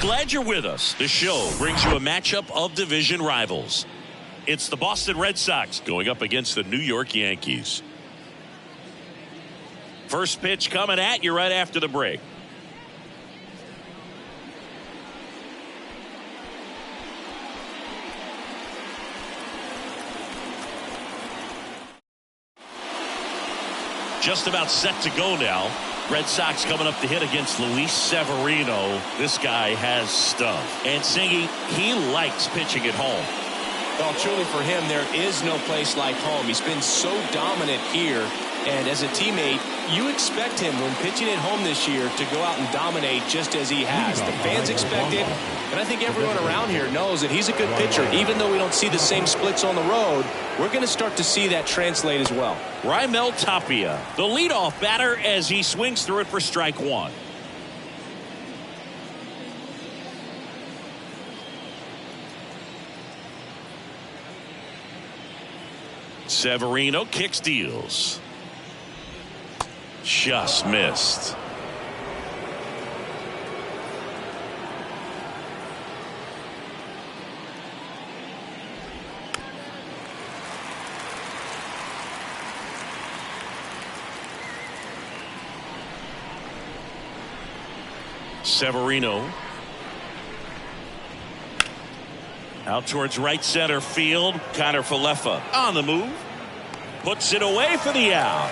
Glad you're with us. The show brings you a matchup of division rivals. It's the Boston Red Sox going up against the New York Yankees. First pitch coming at you right after the break. Just about set to go now. Red Sox coming up to hit against Luis Severino. This guy has stuff. And Singy, he likes pitching at home. Well, truly for him, there is no place like home. He's been so dominant here. And as a teammate, you expect him when pitching at home this year to go out and dominate just as he has. The fans expect it. And I think everyone around here knows that he's a good pitcher. Even though we don't see the same splits on the road, we're going to start to see that translate as well. Raimel Tapia, the leadoff batter, as he swings through it for strike one. Severino kicks, deals. Just missed. Severino out towards right center field. Connor Falefa on the move, puts it away for the out.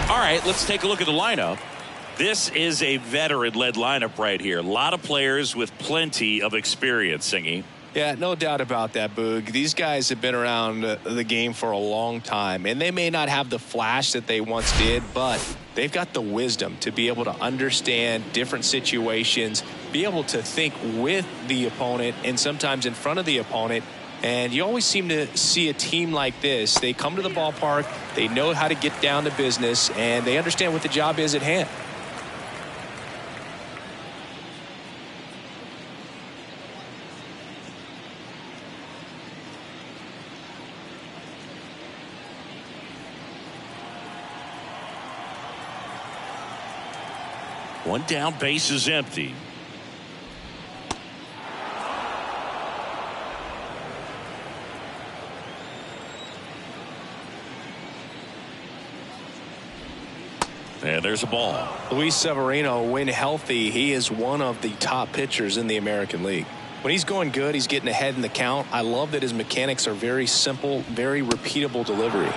All right, let's take a look at the lineup. This is a veteran-led lineup right here. A lot of players with plenty of experience, Singy. Yeah, no doubt about that, Boog. These guys have been around the game for a long time, and they may not have the flash that they once did, but they've got the wisdom to be able to understand different situations, be able to think with the opponent and sometimes in front of the opponent. And you always seem to see a team like this. They come to the ballpark, they know how to get down to business, and they understand what the job is at hand. One down, base is empty. And there's a ball. Luis Severino, when healthy, he is one of the top pitchers in the American League. When he's going good, he's getting ahead in the count. I love that his mechanics are very simple, very repeatable delivery.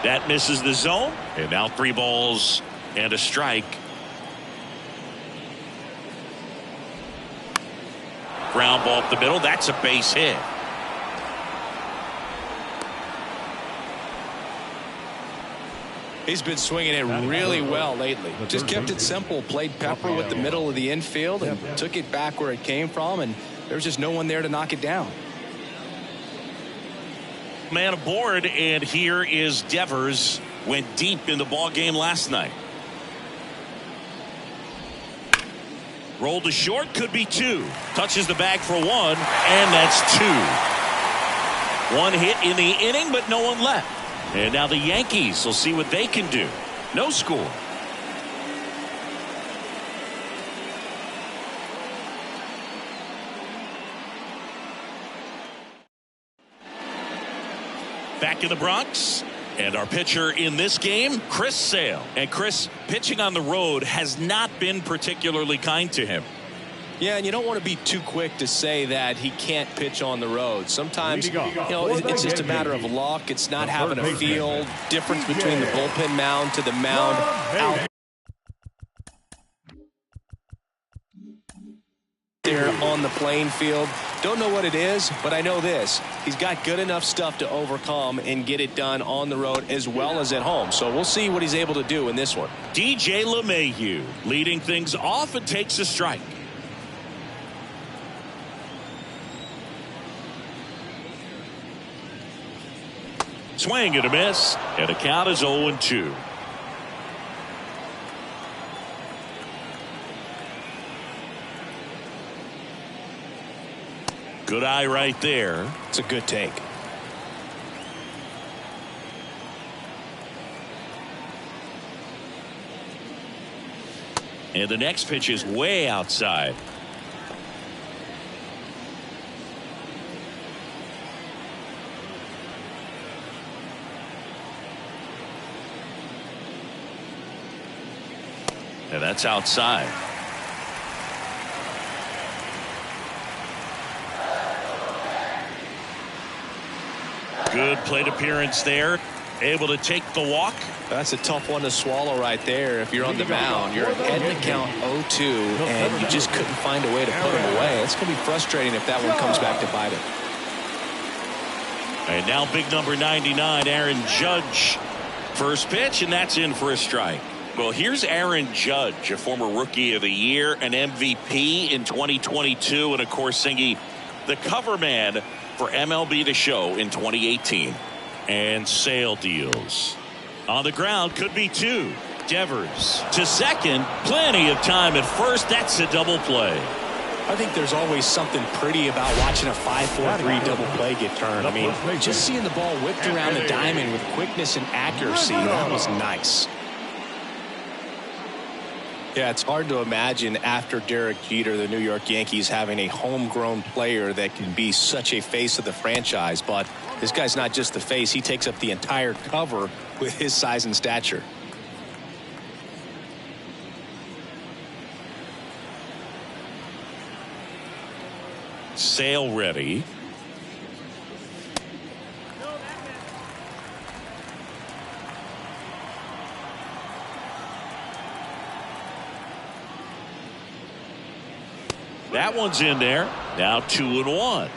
That misses the zone. And now 3 balls and a strike. Ground ball up the middle. That's a base hit. He's been swinging it really well lately. Just kept it simple. Played pepper with the middle of the infield and took it back where it came from, and there was just no one there to knock it down. Man aboard, and here is Devers. Went deep in the ball game last night. Rolled to short, could be 2. Touches the bag for 1, and that's 2. 1 hit in the inning, but no one left. And now the Yankees will see what they can do. No score. Back in the Bronx. And our pitcher in this game, Chrisx Sale. And Chris, pitching on the road has not been particularly kind to him. Yeah, and you don't want to be too quick to say that he can't pitch on the road. Sometimes, it's just a matter of luck. It's not having a feel. Difference between the bullpen mound to the mound out there on the playing field. Don't know what it is, but I know this. He's got good enough stuff to overcome and get it done on the road as well as at home. So we'll see what he's able to do in this one. DJ LeMahieu leading things off and takes a strike. Swing and a miss, and the count is 0-2. Good eye right there. It's a good take. And the next pitch is way outside. And that's outside. Good plate appearance there. Able to take the walk. That's a tough one to swallow right there. If you're on the mound, you're ahead in the count 0-2, and you just couldn't find a way to put him away. It's going to be frustrating if that one comes back to bite him. And now big number 99, Aaron Judge. First pitch, and that's in for a strike. Well, here's Aaron Judge, a former Rookie of the Year, an MVP in 2022, and of course, Singy, the cover man for MLB The Show in 2018. And Sale deals. On the ground, could be two. Devers to second. Plenty of time at first. That's a double play. I think there's always something pretty about watching a 5-4-3 double play get turned. I mean, just seeing the ball whipped around the diamond with quickness and accuracy, that was nice. Yeah, it's hard to imagine after Derek Jeter, the New York Yankees, having a homegrown player that can be such a face of the franchise. But this guy's not just the face. He takes up the entire cover with his size and stature. Sale ready. That one's in there. Now 2-1.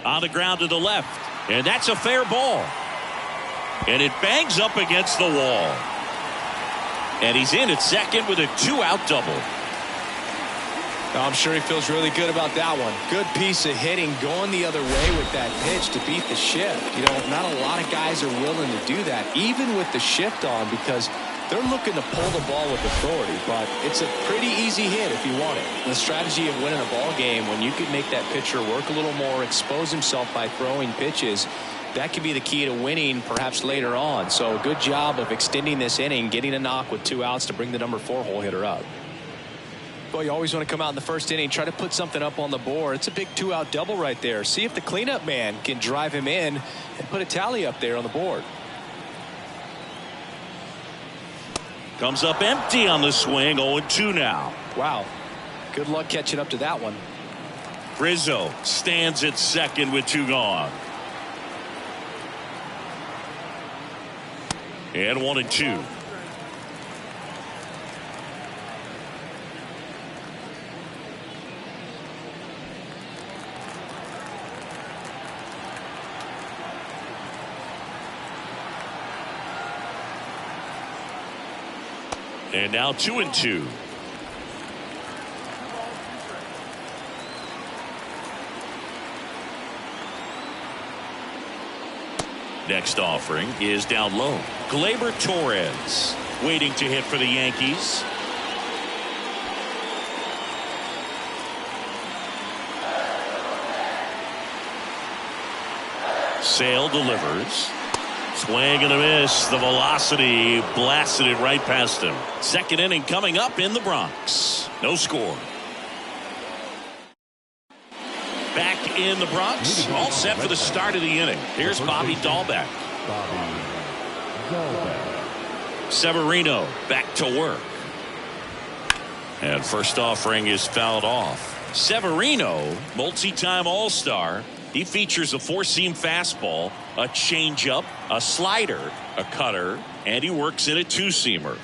On the ground to the left. And that's a fair ball. And it bangs up against the wall. And he's in at second with a 2-out double. I'm sure he feels really good about that one. Good piece of hitting, going the other way with that pitch to beat the shift. You know, not a lot of guys are willing to do that, even with the shift on, because they're looking to pull the ball with authority. But it's a pretty easy hit if you want it. The strategy of winning a ball game, when you can make that pitcher work a little more, expose himself by throwing pitches, that could be the key to winning perhaps later on. So good job of extending this inning, getting a knock with 2 outs to bring the number 4 hole hitter up. Well, you always want to come out in the first inning, try to put something up on the board. It's a big 2-out double right there. See if the cleanup man can drive him in and put a tally up there on the board. Comes up empty on the swing. 0-2 now. Wow. Good luck catching up to that one. Rizzo stands at second with 2 gone. And 1-2. And now 2-2. Next offering is down low. Gleyber Torres waiting to hit for the Yankees. Sale delivers. Swing and a miss. The velocity blasted it right past him. Second inning coming up in the Bronx. No score. Back in the Bronx. All set for the start of the inning. Here's Bobby Dahlbeck. Severino back to work. And first offering is fouled off. Severino, multi-time All-Star. He features a 4-seam fastball, a changeup, a slider, a cutter, and he works in a 2-seamer.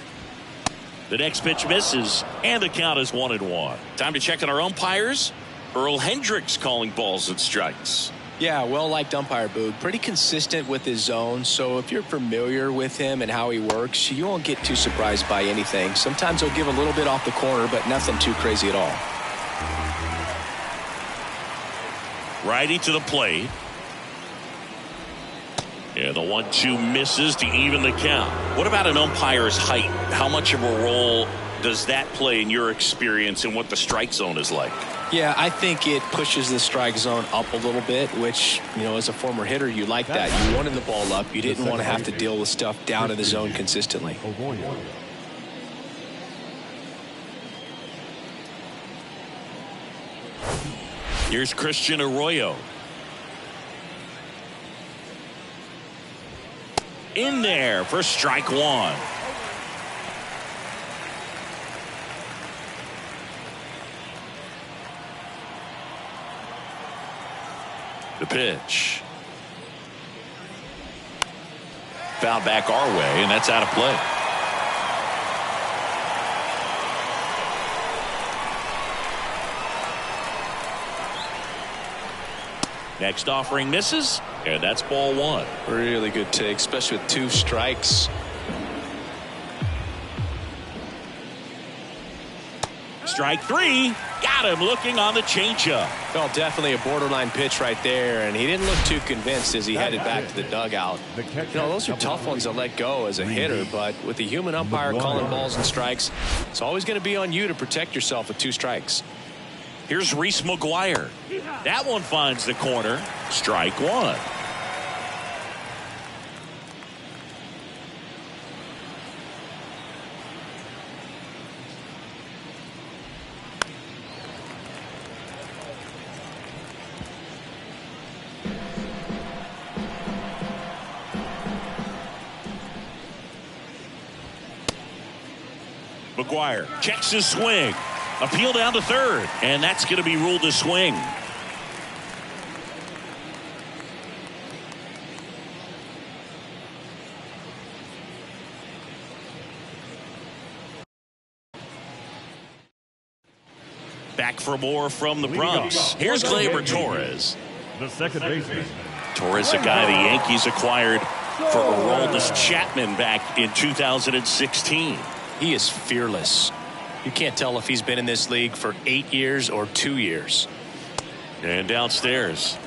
The next pitch misses, and the count is 1-1. Time to check on our umpires. Earl Hendricks calling balls and strikes. Yeah, well-liked umpire, Boog. Pretty consistent with his zone, so if you're familiar with him and how he works, you won't get too surprised by anything. Sometimes he'll give a little bit off the corner, but nothing too crazy at all. Righty to the plate. And the 1-2 misses to even the count. What about an umpire's height? How much of a role does that play in your experience and what the strike zone is like? Yeah, I think it pushes the strike zone up a little bit, which, you know, as a former hitter, you like that. You wanted the ball up. You didn't want to have to deal with stuff down in the zone consistently. Here's Christian Arroyo. In there for strike one. The pitch. Foul back our way, and that's out of play. Next offering misses, and that's ball one. Really good take, especially with 2 strikes. Strike 3. Got him looking on the changeup. Well, definitely a borderline pitch right there, and he didn't look too convinced as he headed back to the dugout. You know, those are tough ones to let go as a hitter, but with the human umpire calling balls and strikes, it's always going to be on you to protect yourself with 2 strikes. Here's Reese McGuire. That one finds the corner. Strike one. McGuire checks his swing. Appeal down to third, and that's going to be ruled a swing. Back for more from the Bronx. Here's Gleyber Torres. The second baseman. Torres, a guy the Yankees acquired for Aroldis Chapman back in 2016. He is fearless. You can't tell if he's been in this league for 8 years or 2 years. And downstairs.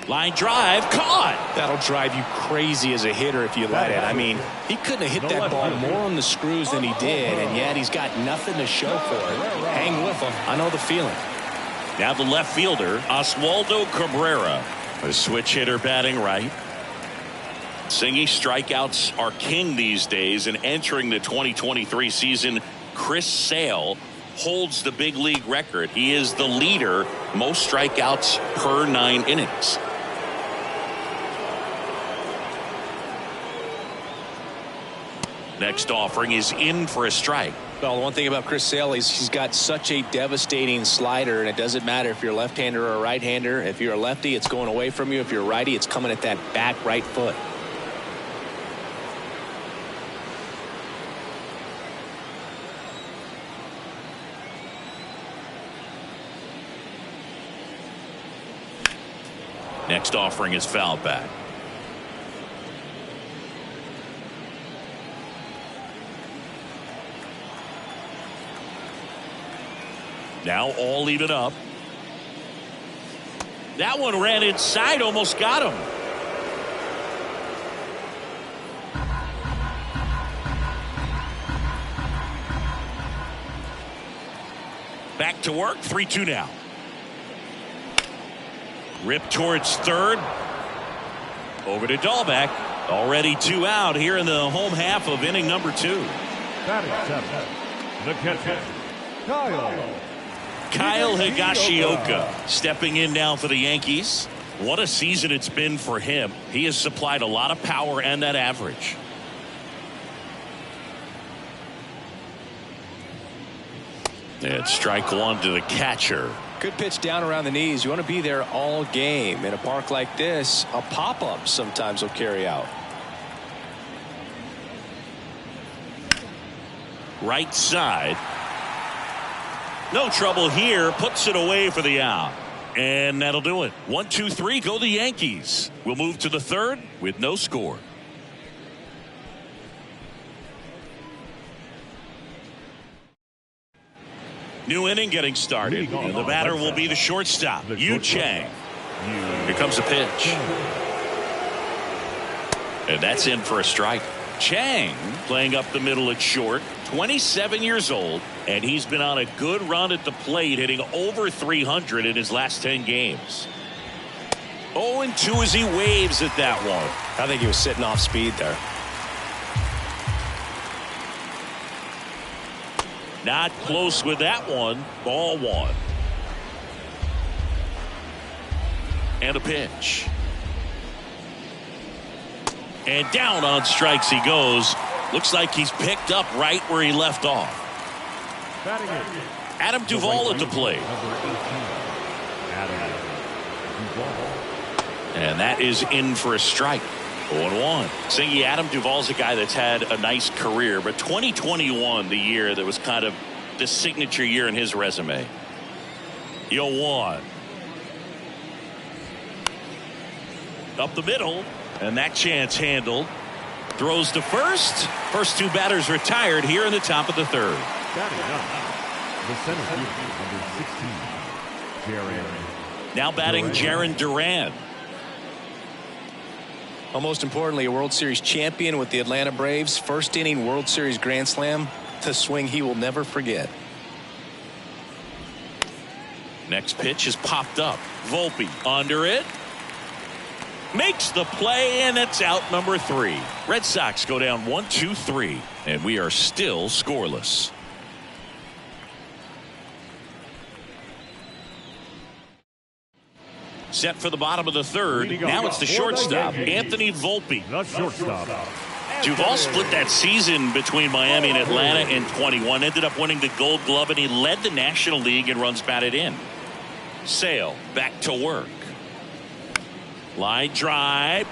Line drive, caught. That'll drive you crazy as a hitter if you let it. I mean, he couldn't have hit that ball more on the screws than he did, and yet he's got nothing to show for it. Hang with him. I know the feeling. Now the left fielder, Oswaldo Cabrera, a switch hitter batting right. Singing strikeouts are king these days, and entering the 2023 season, Chris Sale holds the big league record. He is the leader, most strikeouts per 9 innings. Next offering is in for a strike. Well, the one thing about Chris Sale is he's got such a devastating slider, and it doesn't matter if you're a left-hander or a right-hander. If you're a lefty, it's going away from you. If you're a righty, it's coming at that back right foot. Next offering is fouled back. Now all even up. That one ran inside, almost got him. Back to work, 3-2 now. Rip towards third. Over to Dahlbeck. Already 2 out here in the home half of inning number 2. Batting 7. The catcher, Kyle Higashioka stepping in now for the Yankees. What a season it's been for him. He has supplied a lot of power and that average. And strike one to the catcher. Good pitch down around the knees. You want to be there all game. In a park like this, a pop-up sometimes will carry out. Right side. No trouble here. Puts it away for the out. And that'll do it. 1-2-3. Go the Yankees. We'll move to the third with no score. New inning getting started. And the batter will be the shortstop, Yu Chang. Here comes a pitch. And that's in for a strike. Chang playing up the middle at short, 27 years old, and he's been on a good run at the plate, hitting over 300 in his last 10 games. 0-2 as he waves at that one. I think he was sitting off speed there. Not close with that one. Ball one. And a pitch. And down on strikes he goes. Looks like he's picked up right where he left off. Adam Duvall at the plate. And that is in for a strike. 0-1. Singy, Adam Duvall's a guy that's had a nice career, but 2021, the year that was kind of the signature year in his resume. 0-1. Up the middle, and that chance handled. Throws to first. First two batters retired here in the top of the third. The center fielder, number 16, Now batting Jarren Duran. Well, most importantly, a World Series champion with the Atlanta Braves. First inning World Series Grand Slam. The swing he will never forget. Next pitch is popped up. Volpe under it. Makes the play, and it's out number 3. Red Sox go down 1-2-3, and we are still scoreless. Set for the bottom of the third. Now it's the shortstop, Anthony Volpe. the shortstop. Duvall split that season between Miami and Atlanta in 21. Ended up winning the Gold Glove, and he led the National League in runs batted in. Sale back to work. Line drive.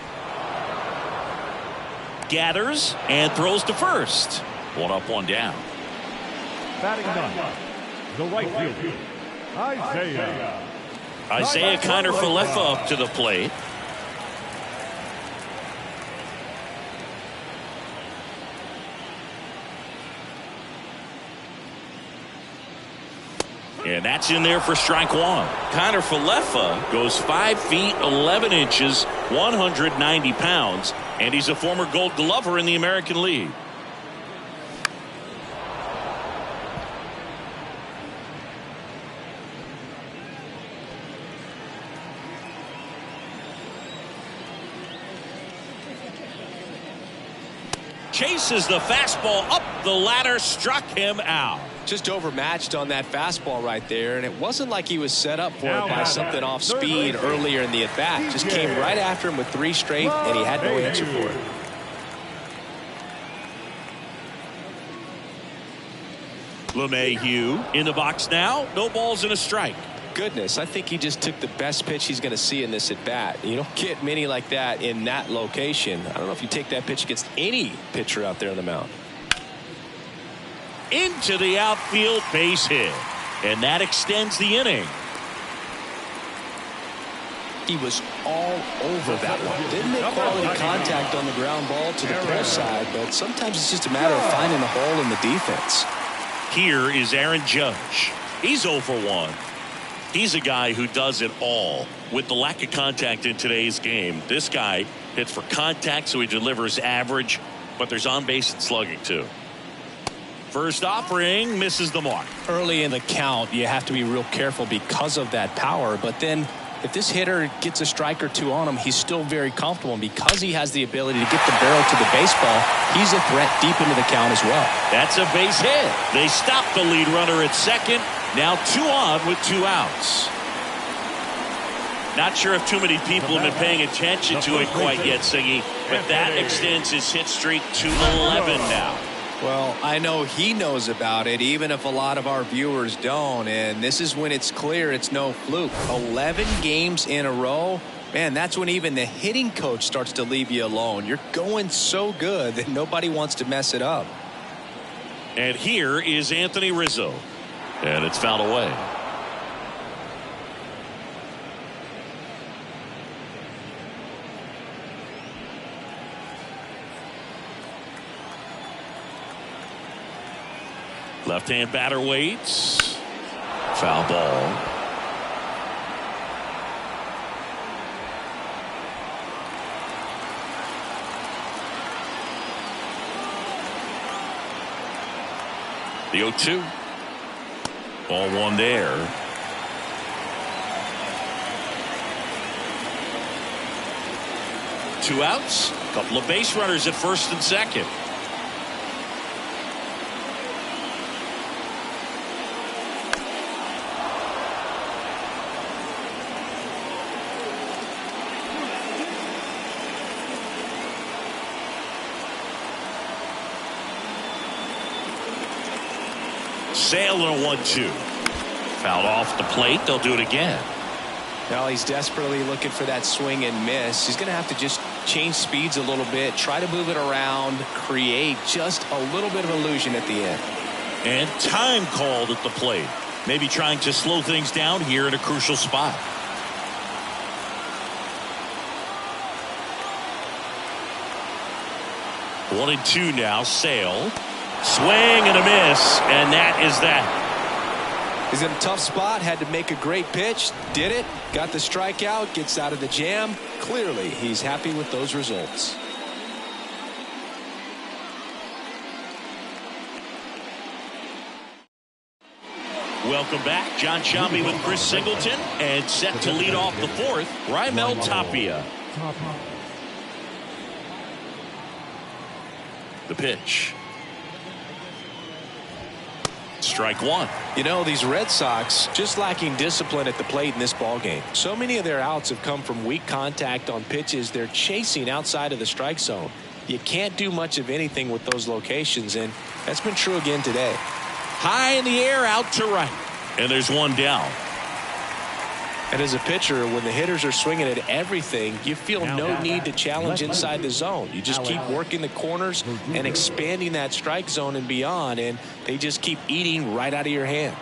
Gathers and throws to first. One up, one down. Batting ninth, the right fielder, Isaiah Kiner Falefa up to the plate. And that's in there for strike one. Kiner Falefa goes 5 feet 11 inches, 190 pounds, and he's a former Gold Glover in the American League. Chases the fastball up the ladder, struck him out. Just overmatched on that fastball right there, and it wasn't like he was set up for it by something off speed earlier in the at-bat. Just came right after him with 3 straight, and he had no answer for it. LeMahieu in the box now. No balls and a strike. Goodness, I think he just took the best pitch he's going to see in this at-bat. You don't get many like that in that location. I don't know if you take that pitch against any pitcher out there on the mound. Into the outfield, base hit. And that extends the inning. He was all over that one. Didn't make quality contact on the ground ball to the pull side, but sometimes it's just a matter of finding a hole in the defense. Here is Aaron Judge. He's 0 for 1. He's a guy who does it all. With the lack of contact in today's game, this guy hits for contact, so he delivers average, but there's on base and slugging too. First offering misses the mark. Early in the count, you have to be real careful because of that power, but then if this hitter gets a strike or two on him, he's still very comfortable, and because he has the ability to get the barrel to the baseball, he's a threat deep into the count as well. That's a base hit. They stop the lead runner at second. Now 2 on with 2 outs. Not sure if too many people have been paying attention to it quite yet, Siggy, but that extends his hit streak to 11 now. Well, I know he knows about it, even if a lot of our viewers don't, and this is when it's clear it's no fluke. 11 games in a row. Man, that's when even the hitting coach starts to leave you alone. You're going so good that nobody wants to mess it up. And here is Anthony Rizzo. And it's fouled away. Left-hand batter waits. Foul ball. The 0-2. Ball one there. Two outs. A couple of base runners at first and second. Sale and a 1-2. Fouled off the plate. They'll do it again. Now he's desperately looking for that swing and miss. He's going to have to just change speeds a little bit, try to move it around, create just a little bit of illusion at the end. And time called at the plate. Maybe trying to slow things down here in a crucial spot. One and two now. Sale. Swing and a miss. And that is that. He's in a tough spot, had to make a great pitch, did it, got the strikeout, gets out of the jam. Clearly, he's happy with those results. Welcome back. John Sciambi with Chris Singleton, and set to lead off the fourth, Raimel Tapia. The pitch. Strike one. You know, these Red Sox just lacking discipline at the plate in this ballgame. So many of their outs have come from weak contact on pitches they're chasing outside of the strike zone. You can't do much of anything with those locations, and that's been true again today. High in the air, out to right. And there's one down. And as a pitcher, when the hitters are swinging at everything, you feel no need to challenge inside the zone. You just keep working the corners and expanding that strike zone and beyond, and they just keep eating right out of your hand.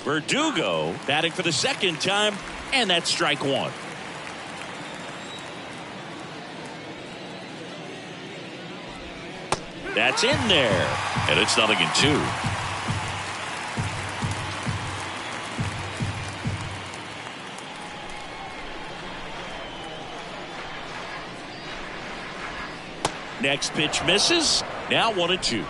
Verdugo batting for the second time, and that's strike one. That's in there, and it's 0-2. Next pitch misses. Now 1-2.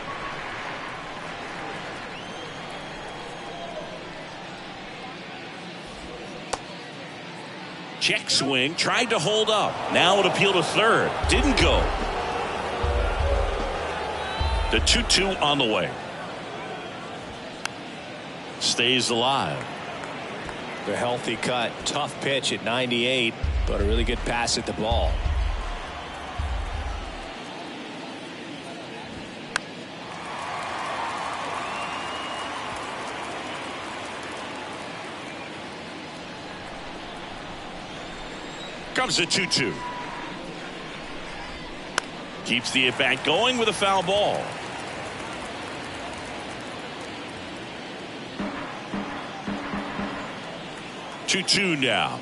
Check swing. Tried to hold up. Now an appeal to third. Didn't go. The 2-2 on the way. Stays alive. The healthy cut. Tough pitch at 98, but a really good pass at the ball. Comes the 2-2. Keeps the at-bat going with a foul ball. Two now.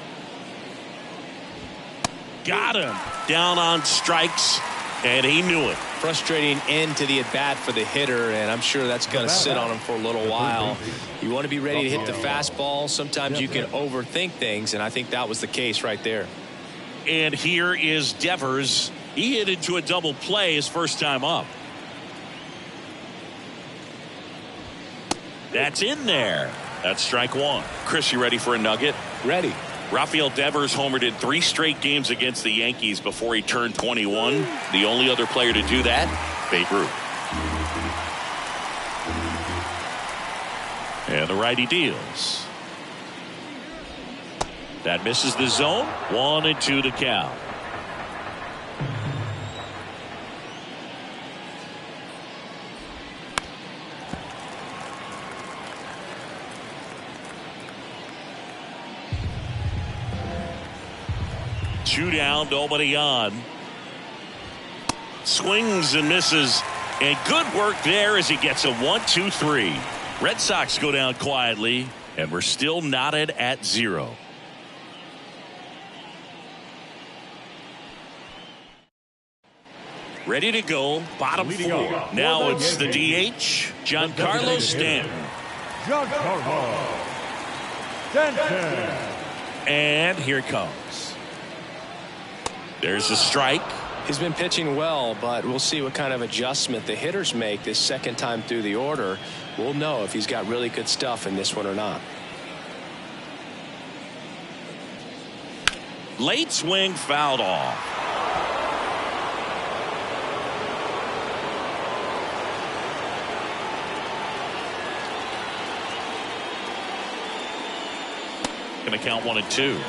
Got him. Down on strikes, and he knew it. Frustrating end to the at-bat for the hitter, and I'm sure that's going to sit on him for a little while. You want to be ready to hit the fastball. Sometimes you can overthink things, and I think that was the case right there. And here is Devers. He hit into a double play his first time up. That's in there. That's strike one. Chris, you ready for a nugget? Ready. Rafael Devers homered in 3 straight games against the Yankees before he turned 21. The only other player to do that, Babe Ruth. And the righty deals. That misses the zone. 1-2 to count. Two down, nobody on. Swings and misses, and good work there as he gets a 1-2-3. Red Sox go down quietly, and we're still knotted at 0. Ready to go, bottom 4. Now it's the DH, Giancarlo Stanton. Giancarlo Stanton. And here it comes. There's a strike. He's been pitching well, but we'll see what kind of adjustment the hitters make this second time through the order. We'll know if he's got really good stuff in this one or not. Late swing fouled off. Going to count 1-2.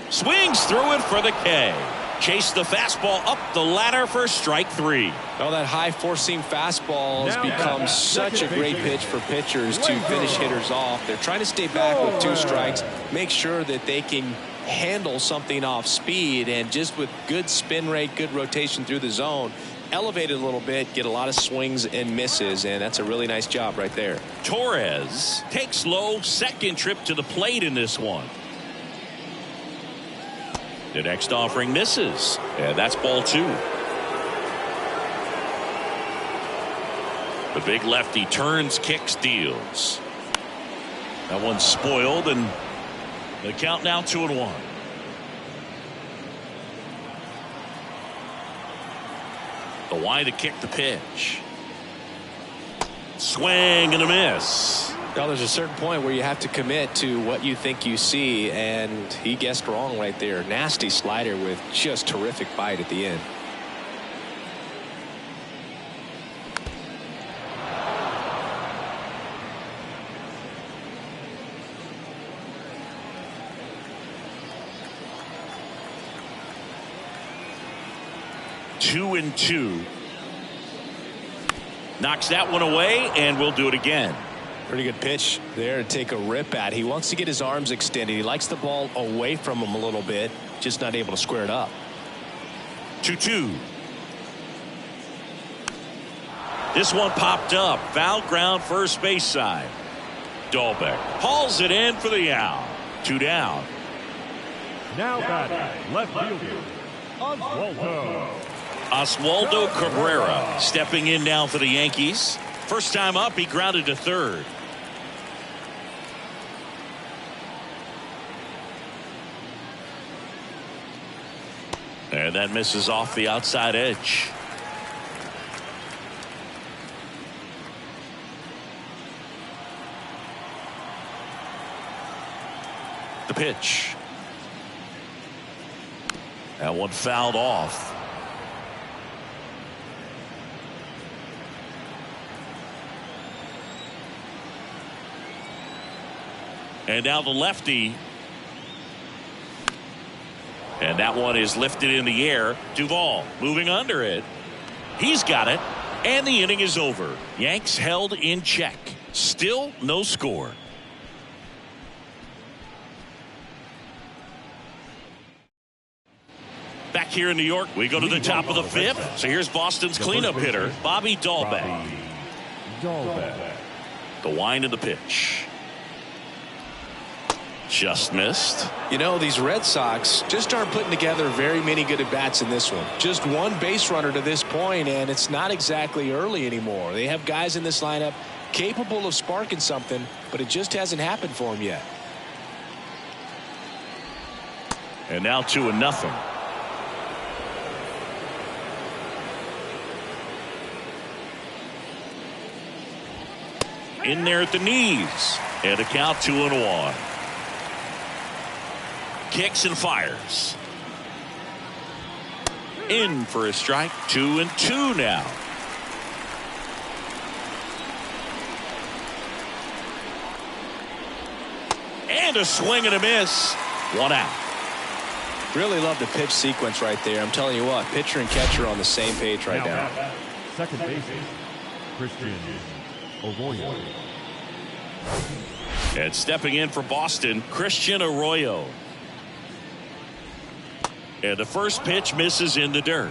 Swings through it for the K. Chase the fastball up the ladder for strike 3. Well, that high four-seam fastball has become such a great pitch for pitchers to finish hitters off. They're trying to stay back with 2 strikes, make sure that they can handle something off speed, and just with good spin rate, good rotation through the zone, elevate it a little bit, get a lot of swings and misses, and that's a really nice job right there. Torres takes low, second trip to the plate in this one. The next offering misses, and that's ball 2. The big lefty turns, kicks, deals. That one's spoiled, and the count now 2-1. The wide to kick the pitch. Swing and a miss. Well, there's a certain point where you have to commit to what you think you see, and he guessed wrong right there. Nasty slider with just terrific bite at the end. Two and 2. Knocks that one away, and we'll do it again. Pretty good pitch there to take a rip at. He wants to get his arms extended. He likes the ball away from him a little bit, just not able to square it up. 2-2. This one popped up. Foul ground, first base side. Dahlbeck hauls it in for the out. 2 down. Now batting, left fielder, Oswaldo Cabrera stepping in now for the Yankees. First time up, he grounded to third. And that misses off the outside edge. The pitch. That one fouled off. And now the lefty. And that one is lifted in the air. Duvall moving under it. He's got it. And the inning is over. Yanks held in check. Still no score. Back here in New York, we go to the top of the 5th. So here's Boston's cleanup hitter, Bobby Dahlbeck. The wind of the pitch. Just missed. You know, these Red Sox just aren't putting together very many good at-bats in this one. Just one base runner to this point, and it's not exactly early anymore. They have guys in this lineup capable of sparking something, but it just hasn't happened for them yet. And now 2-0. In there at the knees. And a count 2-1. Kicks and fires. In for a strike. 2-2 now. And a swing and a miss. 1 out. Really love the pitch sequence right there. I'm telling you what, pitcher and catcher on the same page right now. second baseman, Christian Arroyo. And stepping in for Boston, Christian Arroyo. And the first pitch misses in the dirt.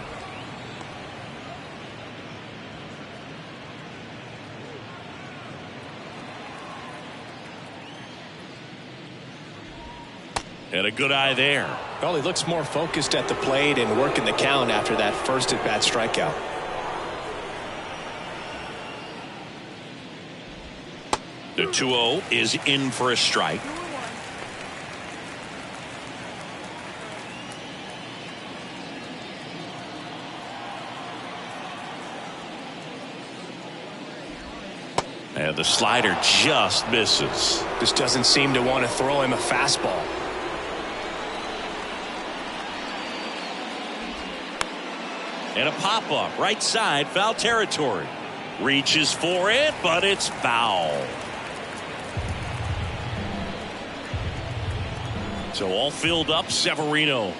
And a good eye there. Well, he looks more focused at the plate and working the count after that first at-bat strikeout. The 2-0 is in for a strike. And the slider just misses. Just doesn't seem to want to throw him a fastball. And a pop-up right side, foul territory. Reaches for it, but it's foul. So all filled up, Severino.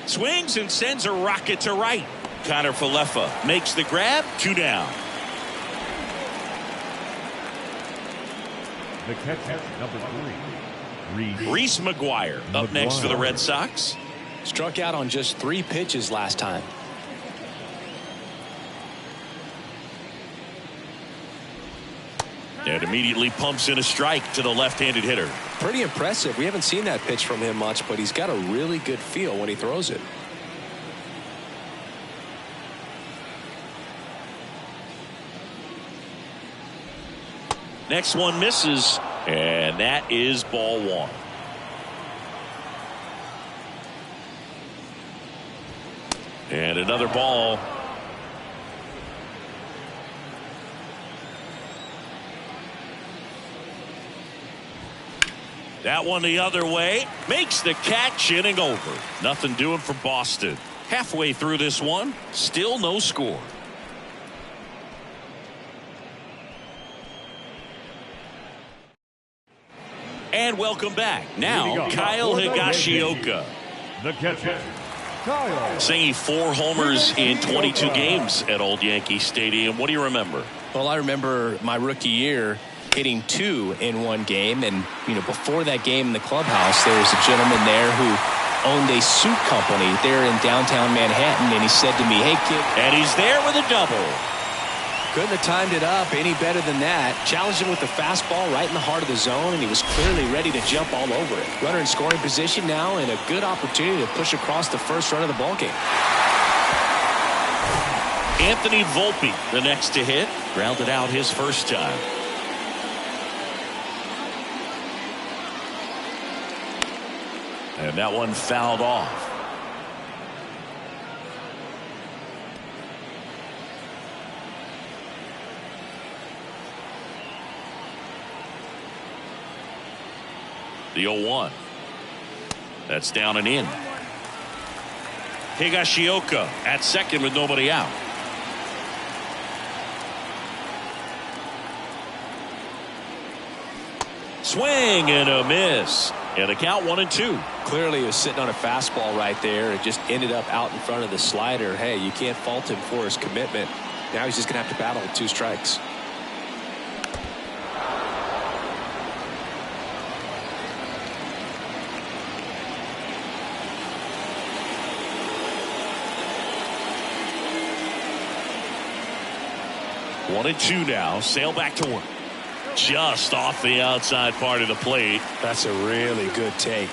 Swings and sends a rocket to right. Connor Falefa makes the grab, 2 down. The catcher, number 3, Reese McGuire up next for the Red Sox. Struck out on just 3 pitches last time. And immediately pumps in a strike to the left-handed hitter. Pretty impressive. We haven't seen that pitch from him much, but he's got a really good feel when he throws it. Next one misses, and that is ball 1. And another ball. That one the other way. Makes the catch, inning over. Nothing doing for Boston. Halfway through this one, still no score. And welcome back. Now, Kyle Higashioka. the catcher, Kyle. Singing 4 homers in 22 games at Old Yankee Stadium. What do you remember? Well, I remember my rookie year hitting 2 in one game, and before that game in the clubhouse, there was a gentleman there who owned a suit company there in downtown Manhattan, and he said to me, "Hey kid," and he's there with a double. Couldn't have timed it up any better than that. Challenged him with the fastball right in the heart of the zone, and he was clearly ready to jump all over it. Runner in scoring position now, and a good opportunity to push across the first run of the ballgame. Anthony Volpe, the next to hit, grounded out his first time. And that one fouled off. The 0-1. That's down and in. Higashioka at second with nobody out. Swing and a miss. And the count 1-2. Clearly he was sitting on a fastball right there. It just ended up out in front of the slider. Hey, you can't fault him for his commitment. Now he's just going to have to battle with 2 strikes. One and 2 now. Sail back to work. Just off the outside part of the plate. That's a really good take.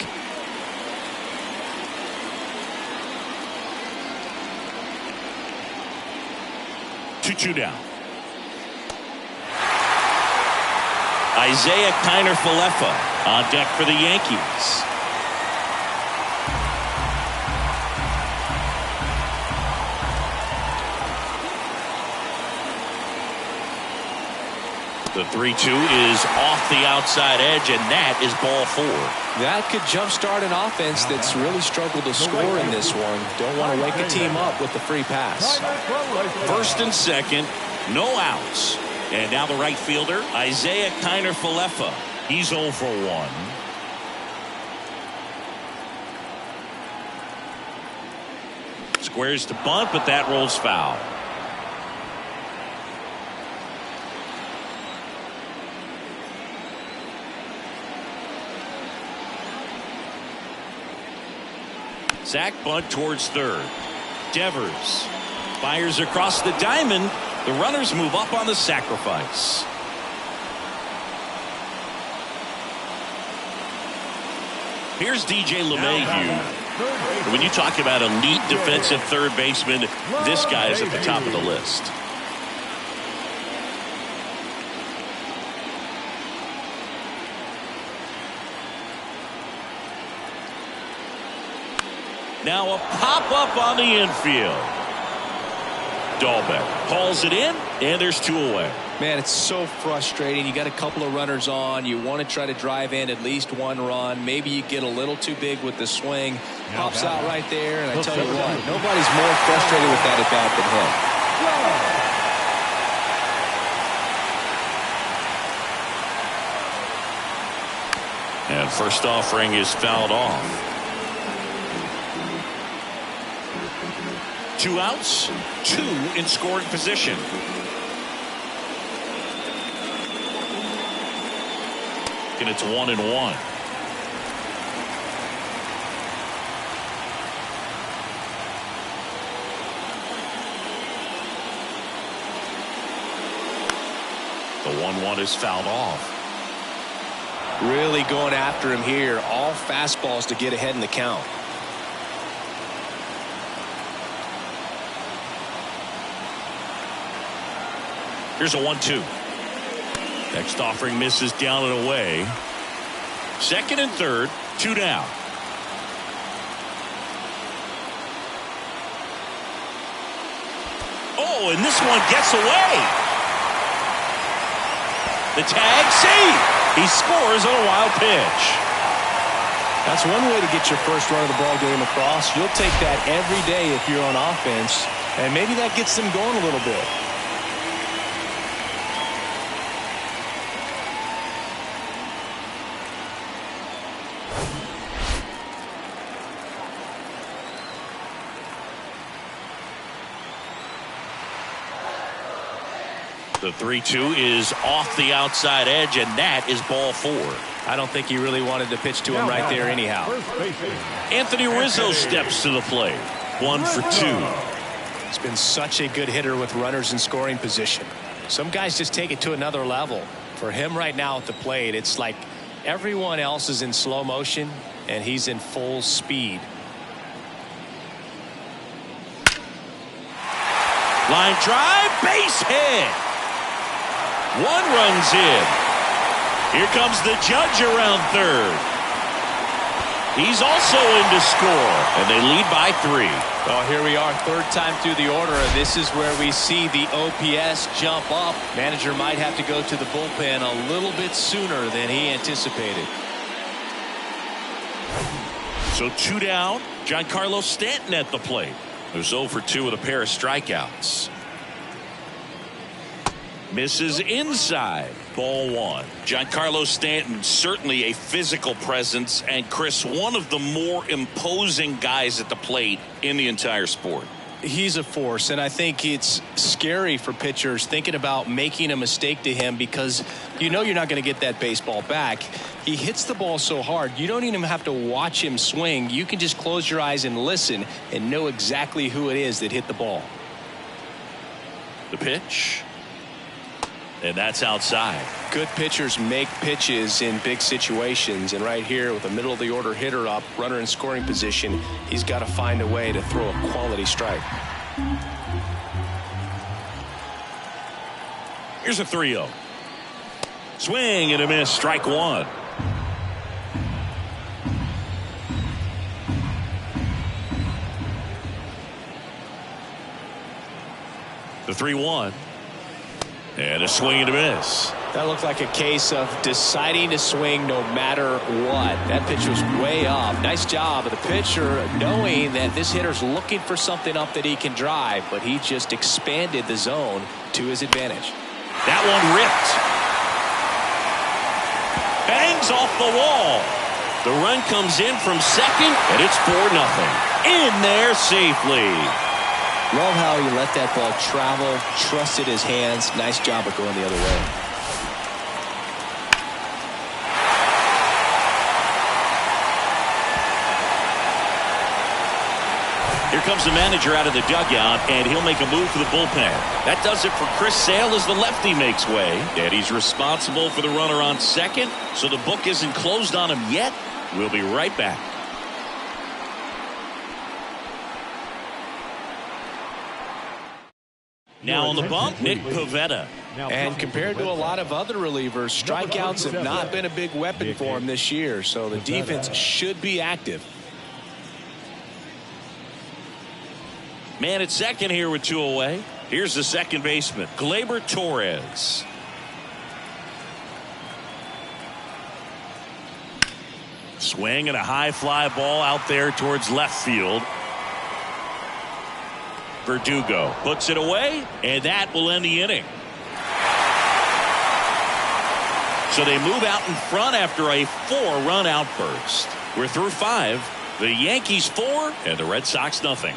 Two down. Isaiah Kiner Falefa on deck for the Yankees. The 3-2 is off the outside edge, and that is ball 4. That could jumpstart an offense that's really struggled to score in this one. Don't want to wake a team up with the free pass. First and second, no outs. And now the right fielder, Isaiah Kiner Falefa. He's 0 for 1. Squares to bunt, but that rolls foul. Zach bunt towards third. Devers fires across the diamond. The runners move up on the sacrifice. Here's DJ LeMahieu. When you talk about elite defensive third baseman, this guy is at the top of the list. Now a pop-up on the infield. Dahlbeck hauls it in, and there's 2 away. Man, it's so frustrating. You got a couple of runners on. You want to try to drive in at least 1 run. Maybe you get a little too big with the swing. Pops out right there, and I tell you what, nobody's more frustrated with that at bat And than him. first offering is fouled off. 2 outs, 2 in scoring position. And it's 1-1. The 1-1 is fouled off. Really going after him here. All fastballs to get ahead in the count. Here's a 1-2. Next offering misses down and away. Second and third, 2 down. Oh, and this one gets away. The tag, see, he scores on a wild pitch. That's one way to get your first run of the ball game across. You'll take that every day if you're on offense, and maybe that gets them going a little bit. The 3-2 is off the outside edge, and that is ball 4. I don't think he really wanted to pitch to him right there anyhow. Anthony Rizzo steps to the plate. 1 for 2. He's been such a good hitter with runners in scoring position. Some guys just take it to another level. For him right now at the plate, it's like everyone else is in slow motion, and he's in full speed. Line drive, base hit. 1 runs in. Here comes the judge around third. He's also in to score, and they lead by 3. Well, here we are, third time through the order, and this is where we see the OPS jump up. Manager might have to go to the bullpen a little bit sooner than he anticipated. So 2 down. Giancarlo Stanton at the plate. There's 0 for 2 with a pair of strikeouts. Misses inside. Ball 1. Giancarlo Stanton, certainly a physical presence, and Chris, one of the more imposing guys at the plate in the entire sport. He's a force, and I think it's scary for pitchers thinking about making a mistake to him because you know you're not going to get that baseball back. He hits the ball so hard, you don't even have to watch him swing. You can just close your eyes and listen and know exactly who it is that hit the ball. The pitch. And that's outside. Good pitchers make pitches in big situations, and right here with a middle of the order hitter up, runner in scoring position, he's got to find a way to throw a quality strike. Here's a 3-0. Swing and a miss, strike 1. The 3-1. And a swing and a miss. That looked like a case of deciding to swing no matter what. That pitch was way off. Nice job of the pitcher knowing that this hitter's looking for something up that he can drive, but he just expanded the zone to his advantage. That one ripped. Bangs off the wall. The run comes in from second, and it's 4-0. In there safely. Love how he let that ball travel, trusted his hands. Nice job of going the other way. Here comes the manager out of the dugout, and he'll make a move for the bullpen. That does it for Chris Sale as the lefty makes way. And he's responsible for the runner on second, so the book isn't closed on him yet. We'll be right back. Now on the bump, Nick Pivetta. And compared to a lot of other relievers, strikeouts have not been a big weapon for him this year, so the defense should be active. Man at second here with 2 away. Here's the second baseman, Gleyber Torres. Swing and a high fly ball out there towards left field. Verdugo puts it away, and that will end the inning. So they move out in front after a 4-run outburst. We're through 5. The Yankees 4 and the Red Sox nothing.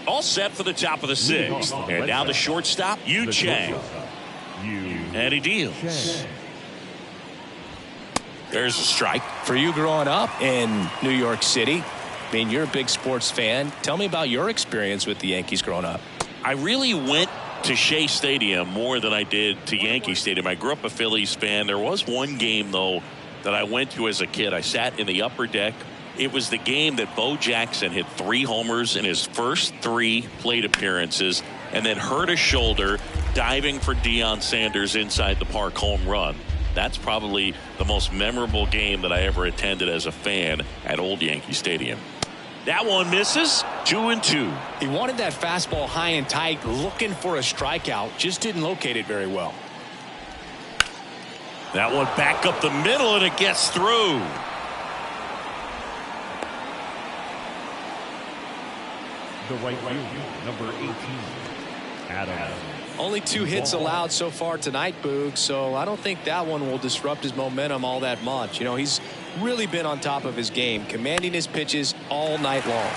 All set for the top of the 6th. And now the shortstop, Yu Chang. And he deals. There's a strike. For you growing up in New York City, I mean, you're a big sports fan. Tell me about your experience with the Yankees growing up. I really went to Shea Stadium more than I did to Yankee Stadium. I grew up a Phillies fan. There was one game, though, that I went to as a kid. I sat in the upper deck. It was the game that Bo Jackson hit 3 homers in his first 3 plate appearances and then hurt a shoulder diving for Deion Sanders' inside the park home run. That's probably the most memorable game that I ever attended as a fan at Old Yankee Stadium. That one misses. 2-2. He wanted that fastball high and tight, looking for a strikeout, just didn't locate it very well. That one back up the middle, and it gets through. The right fielder, number 18, Adam. Only 2 hits allowed so far tonight, Boog, so I don't think that one will disrupt his momentum all that much. You know, he's really been on top of his game, commanding his pitches all night long.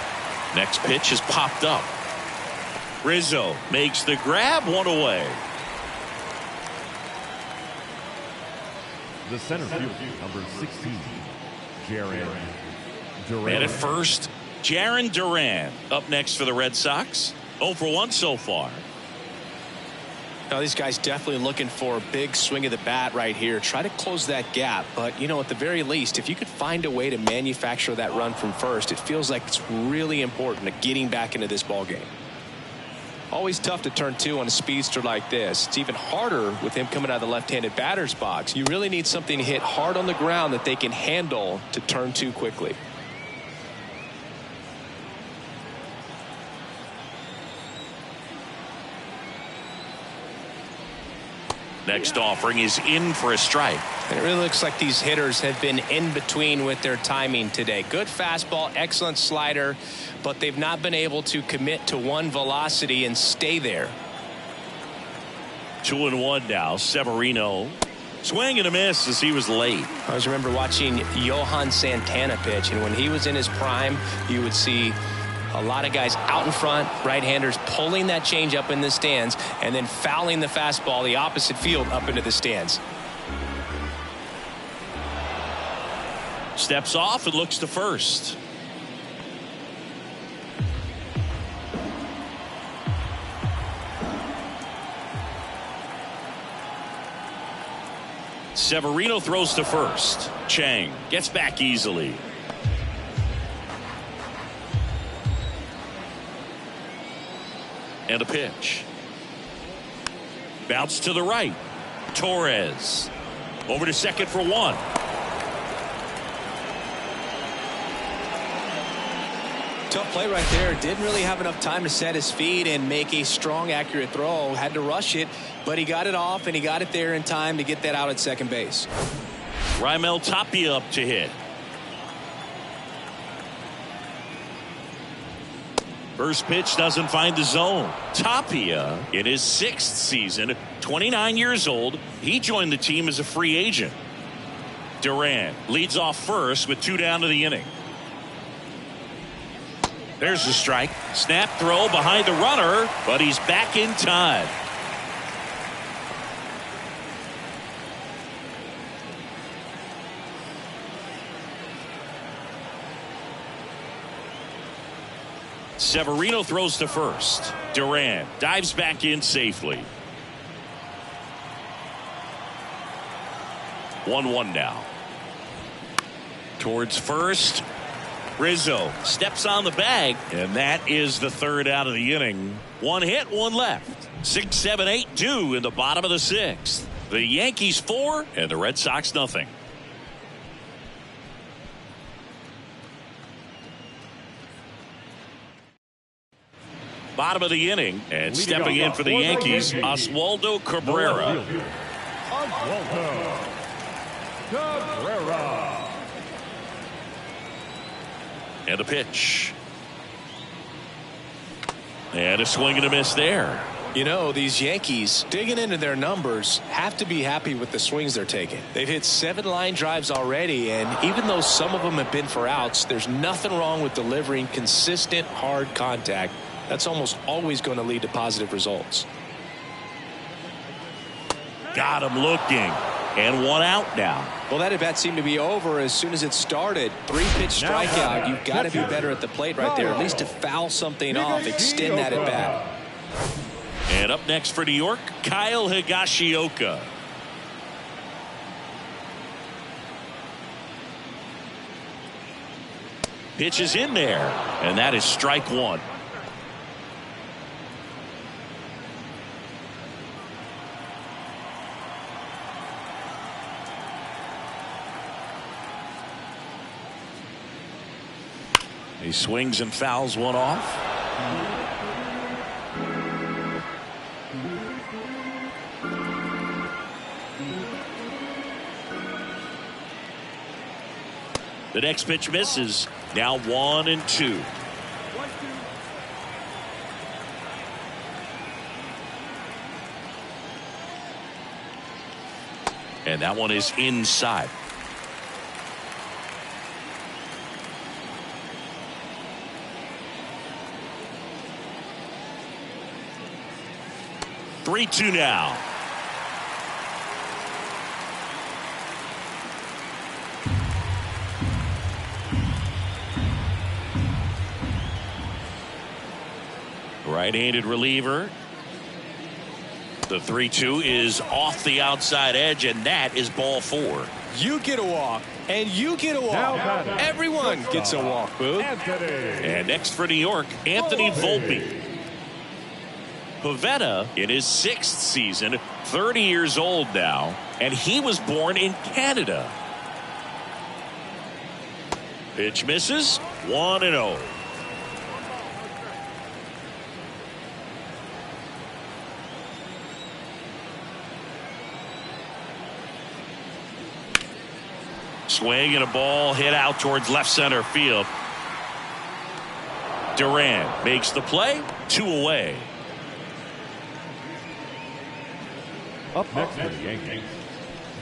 Next pitch is popped up. Rizzo makes the grab, 1 away. The center fielder, number 16, Jarren Duran. And at first, Jarren Duran up next for the Red Sox. 0 for 1 so far. Now, these guys definitely looking for a big swing of the bat right here. Try to close that gap. But, you know, at the very least, if you could find a way to manufacture that run from first, it feels like it's really important to getting back into this ball game. Always tough to turn 2 on a speedster like this. It's even harder with him coming out of the left-handed batter's box. You really need something to hit hard on the ground that they can handle to turn 2 quickly. Next offering is in for a strike. And it really looks like these hitters have been in between with their timing today. Good fastball, excellent slider, but they've not been able to commit to one velocity and stay there. 2-1 now. Severino. Swing and a miss as he was late. I always remember watching Johan Santana pitch, and when he was in his prime, you would see a lot of guys out in front, right-handers pulling that change up in the stands and then fouling the fastball the opposite field up into the stands. Steps off and looks to first. Severino throws to first. Chang gets back easily. And a pitch. Bounce to the right. Torres over to second for 1. Tough play right there. Didn't really have enough time to set his feet and make a strong, accurate throw. Had to rush it, but he got it off and he got it there in time to get that out at second base. Raimel Tapia up to hit. First pitch doesn't find the zone. Tapia in his 6th season, 29 years old. He joined the team as a free agent. Duran leads off first with 2 down to the inning. There's the strike. Snap throw behind the runner, but he's back in time. Severino throws to first. Duran dives back in safely. 1-1 now. Towards first. Rizzo steps on the bag, and that is the 3rd out of the inning. 1 hit, 1 left. 6, 7, 8, 2 in the bottom of the 6th. The Yankees 4 and the Red Sox nothing. Bottom of the inning, and stepping in for the Yankees, Oswaldo Cabrera. Oswaldo Cabrera. And a pitch. And a swing and a miss there. You know, these Yankees, digging into their numbers, have to be happy with the swings they're taking. They've hit 7 line drives already, and even though some of them have been for outs, there's nothing wrong with delivering consistent, hard contact. That's almost always going to lead to positive results. Got him looking. And 1 out now. Well, that at-bat seemed to be over as soon as it started. 3-pitch strikeout. You've got to be better at the plate right there, at least to foul something off, extend that at-bat. And up next for New York, Kyle Higashioka. Pitch is in there, and that is strike 1. He swings and fouls 1 off. The next pitch misses. Now 1-2. And that one is inside. Three-two now. Right-handed reliever. The 3-2 is off the outside edge, and that is ball 4. You get a walk, and you get a walk. Everyone gets a walk, Boog. And next for New York, Anthony Volpe. Pavetta in his 6th season, 30 years old now, and he was born in Canada. Pitch misses, 1-0. Swing and a ball hit out towards left center field. Duran makes the play, 2 away. Up next for the Yankees,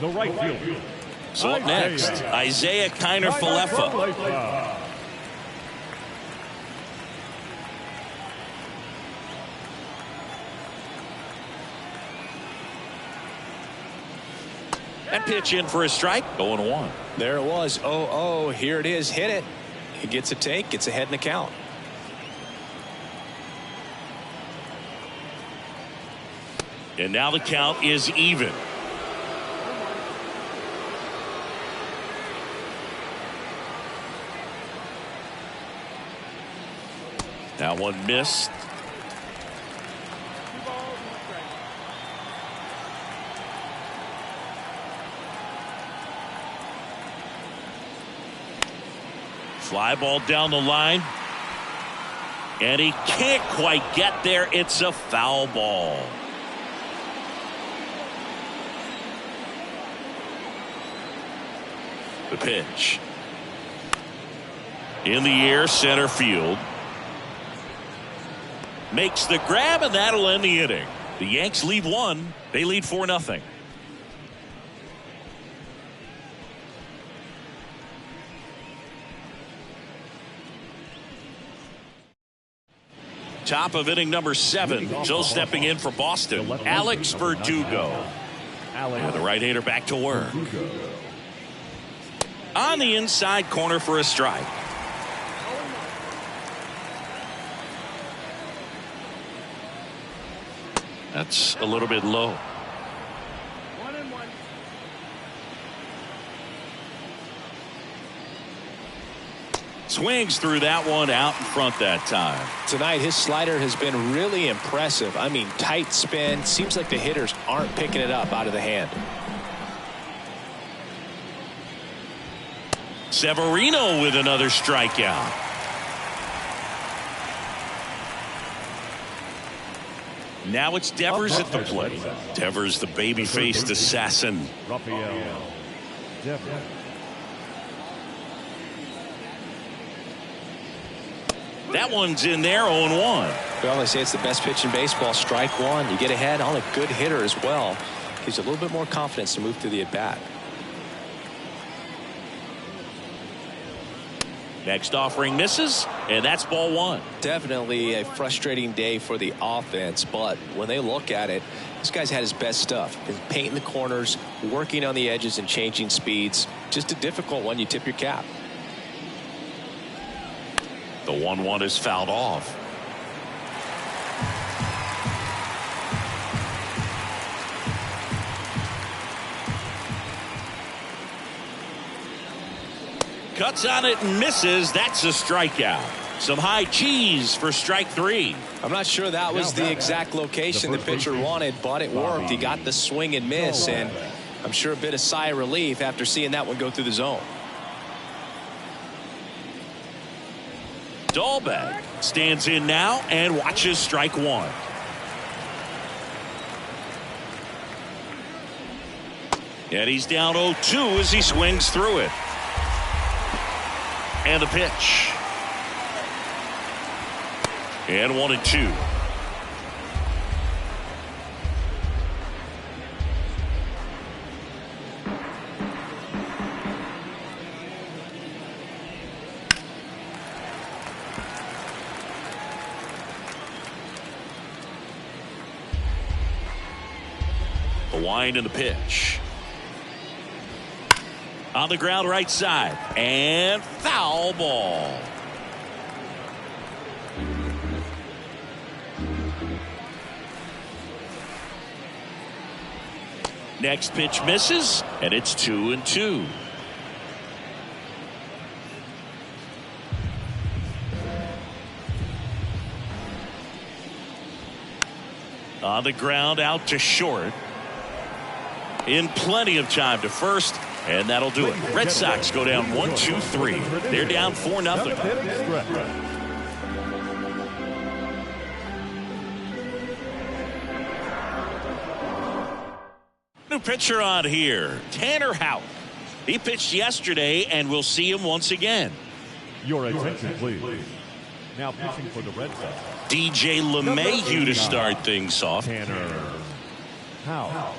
the right fielder. So up next, Isaiah Kiner-Falefa. That pitch in for a strike, 0-1. There it was. 0-0. Here it is. Hit it. He gets a take, gets ahead in the count. And now the count is even. That one missed. Fly ball down the line. And he can't quite get there. It's a foul ball. The pitch. In the air, center field. Makes the grab, and that'll end the inning. The Yanks lead 1. They lead 4-0. Top of inning number 7. So stepping in for Boston, Alex Verdugo. And the right-hander back to work. On the inside corner for a strike. That's a little bit low. 1-1. Swings through that one, out in front that time. Tonight, his slider has been really impressive. I mean, tight spin. Seems like the hitters aren't picking it up out of the hand. Severino with another strikeout. Now it's Devers at the plate. Devers, the baby-faced assassin. Rafael Devers. That one's in there, 0-1. Well, they say it's the best pitch in baseball. Strike one. You get ahead on a good hitter as well. Gives you a little bit more confidence to move through the at-bat. Next offering misses, and that's ball one. Definitely a frustrating day for the offense, but when they look at it, this guy's had his best stuff. He's painting the corners, working on the edges, and changing speeds. Just a difficult one. You tip your cap. The 1-1 is fouled off. Cuts on it and misses. That's a strikeout. Some high cheese for strike three. I'm not sure that was the exact location the pitcher wanted, but it worked. He got the swing and miss, and I'm sure a bit of sigh of relief after seeing that one go through the zone. Dahlbeck stands in now and watches strike one. And he's down 0-2 as he swings through it. And the pitch. And 1-2. The wind and the pitch. On the ground right side. And foul ball. Next pitch misses, and it's 2-2. On the ground out to short. In plenty of time to first. And that'll do it. Red Sox go down 1-2-3. They're down 4-0. New pitcher on here, Tanner Houck. He pitched yesterday, and we'll see him once again. Your attention, please. Now pitching for the Red Sox, DJ LeMahieu to start things off. Tanner Houck.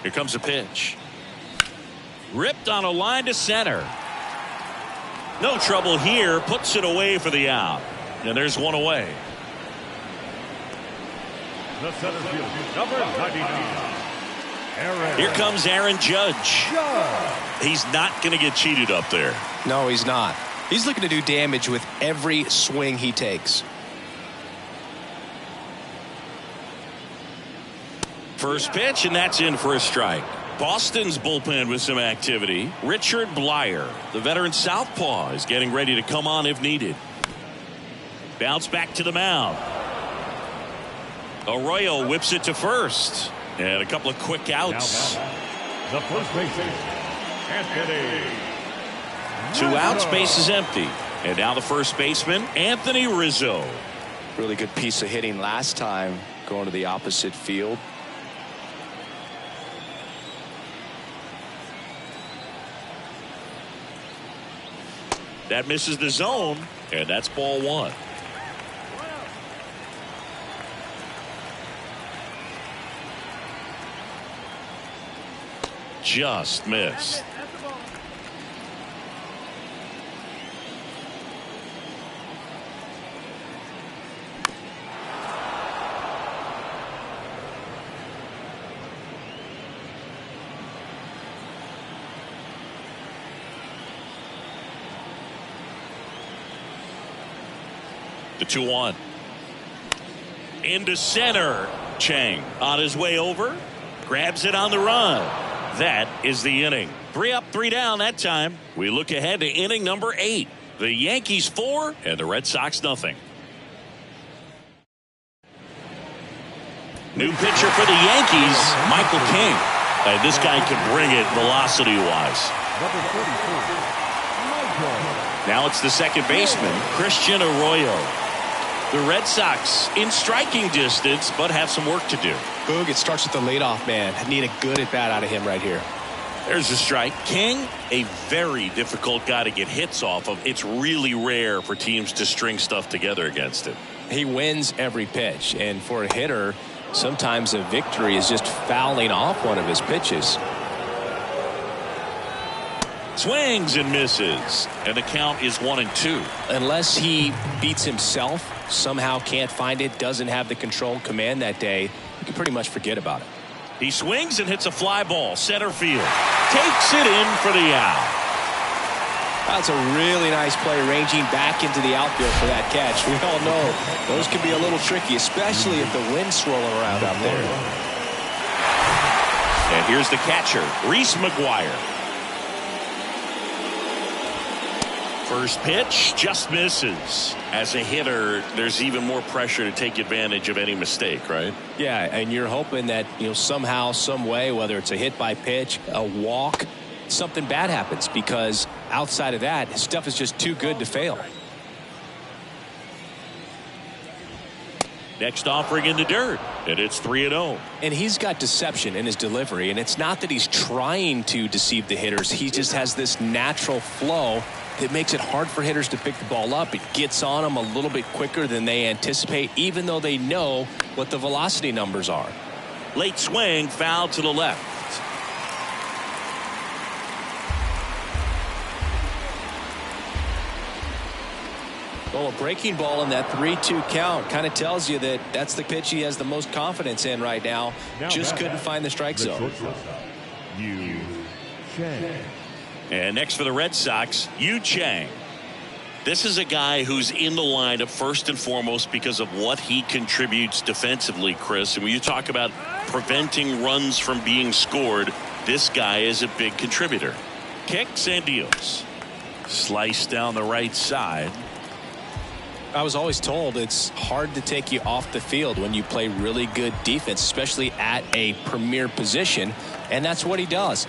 Here comes a pitch. Ripped on a line to center. No trouble here. Puts it away for the out. And there's one away. The center field, number 99. Here comes Aaron Judge. He's not going to get cheated up there. No, he's not. He's looking to do damage with every swing he takes. First pitch, and that's in for a strike. Boston's bullpen with some activity. Richard Blyer, the veteran southpaw, is getting ready to come on if needed. Bounce back to the mound. Arroyo whips it to first. And a couple of quick outs. The first baseman, Anthony. 2 outs, base is empty. And now the first baseman, Anthony Rizzo. Really good piece of hitting last time, going to the opposite field. That misses the zone, and that's ball one. Just missed. The 2-1. Into center. Chang on his way over. Grabs it on the run. That is the inning. 3 up, 3 down that time. We look ahead to inning number 8. The Yankees 4 and the Red Sox nothing. New pitcher for the Yankees, Michael King. And this guy can bring it velocity-wise. Number 44, Michael. Now it's the second baseman, Christian Arroyo. The Red Sox in striking distance, but have some work to do. Boog, it starts with the leadoff man. I need a good at-bat out of him right here. There's a strike. King, a very difficult guy to get hits off of. It's really rare for teams to string stuff together against him. He wins every pitch, and for a hitter, sometimes a victory is just fouling off one of his pitches. Swings and misses, and the count is 1-2. Unless he beats himself, somehow can't find it, doesn't have the control command that day, you can pretty much forget about it. He swings and hits a fly ball, center field. Takes it in for the out. That's a really nice play, ranging back into the outfield for that catch. We all know those can be a little tricky, especially if the wind's swirling around out there. And here's the catcher, Reese McGuire. First pitch just misses. As a hitter, there's even more pressure to take advantage of any mistake, right? Yeah, and you're hoping that, somehow, some way, whether it's a hit by pitch, a walk, something bad happens, because outside of that, his stuff is just too good to fail. Next offering in the dirt, and it's 3-0. And he's got deception in his delivery, and it's not that he's trying to deceive the hitters. He just has this natural flow that makes it hard for hitters to pick the ball up. It gets on them a little bit quicker than they anticipate, even though they know what the velocity numbers are. Late swing, foul to the left. Well, a breaking ball in that 3-2 count kind of tells you that that's the pitch he has the most confidence in right now. Just couldn't find the strike zone. Yu Chang. And next for the Red Sox, Yu Chang. This is a guy who's in the lineup first and foremost because of what he contributes defensively, Chris. And when you talk about preventing runs from being scored, this guy is a big contributor. Kicks and deals. Slice down the right side. I was always told it's hard to take you off the field when you play really good defense, especially at a premier position, and that's what he does.